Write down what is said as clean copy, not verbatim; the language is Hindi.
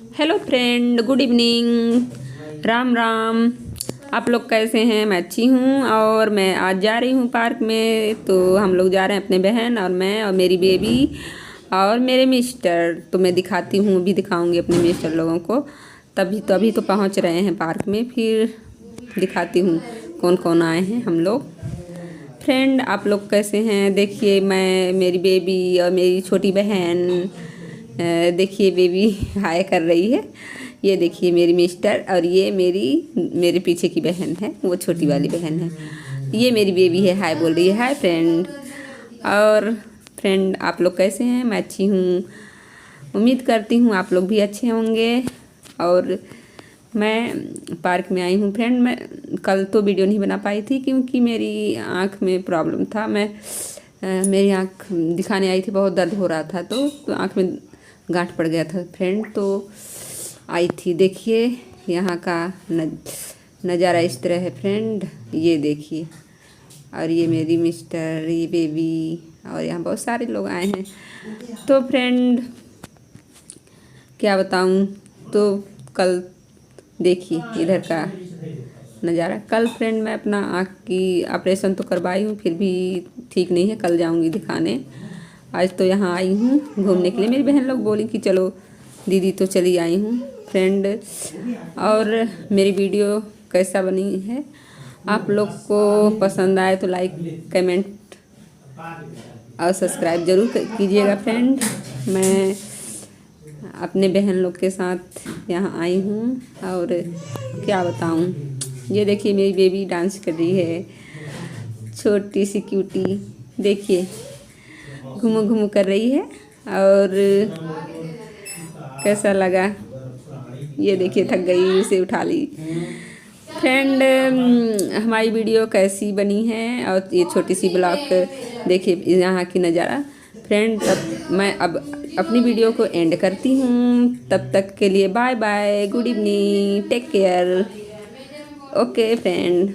Hello friend, good evening, Ram Ram. आप लोग कैसे हैं? मैं अच्छी हूँ। और मैं आज जा रही हूँ पार्क में। तो हम लोग जा रहे हैं, अपने बहन और मैं और मेरी बेबी और मेरे मिस्टर। तो मैं दिखाती हूँ, अभी दिखाऊंगी अपने मिस्टर लोगों को। अभी तो पहुँच रहे हैं पार्क में, फिर दिखाती हूँ कौन कौन आए हैं हम लोग। फ्रेंड, आप लोग कैसे हैं? देखिए, मैं, मेरी बेबी और मेरी छोटी बहन। देखिए, बेबी हाय कर रही है। ये देखिए मेरी मिस्टर, और ये मेरे पीछे की बहन है, वो छोटी वाली बहन है। ये मेरी बेबी है, हाय बोल रही है। Hi friend. और फ्रेंड, आप लोग कैसे हैं? मैं अच्छी हूँ। उम्मीद करती हूँ आप लोग भी अच्छे होंगे। और मैं पार्क में आई हूँ फ्रेंड। मैं कल तो वीडियो नहीं बना पाई थी क्योंकि मेरी आँख में प्रॉब्लम था। मेरी आँख दिखाने आई थी, बहुत दर्द हो रहा था, तो आँख में गांठ पड़ गया था फ्रेंड। तो आई थी। देखिए यहाँ का नज़ारा इस तरह है फ्रेंड, ये देखिए। और ये मेरी मिस्टर, ये बेबी, और यहाँ बहुत सारे लोग आए हैं। तो फ्रेंड, क्या बताऊँ। तो कल देखिए इधर का नज़ारा। कल फ्रेंड मैं अपना आँख की ऑपरेशन तो करवाई हूँ, फिर भी ठीक नहीं है। कल जाऊँगी दिखाने। आज तो यहाँ आई हूँ घूमने के लिए। मेरी बहन लोग बोली कि चलो दीदी, तो चली आई हूँ फ्रेंड। और मेरी वीडियो कैसा बनी है, आप लोग को पसंद आए तो लाइक, कमेंट और सब्सक्राइब ज़रूर कीजिएगा फ्रेंड। मैं अपने बहन लोग के साथ यहाँ आई हूँ, और क्या बताऊँ। ये देखिए मेरी बेबी डांस कर रही है, छोटी सी क्यूटी। देखिए घूमू घूमू कर रही है। और कैसा लगा, ये देखिए थक गई, उसे उठा ली। फ्रेंड, हमारी वीडियो कैसी बनी है, और ये छोटी सी ब्लॉग देखिए यहाँ की नज़ारा फ्रेंड। तब मैं अब अपनी वीडियो को एंड करती हूँ। तब तक के लिए bye bye, good evening, take care. Okay friend.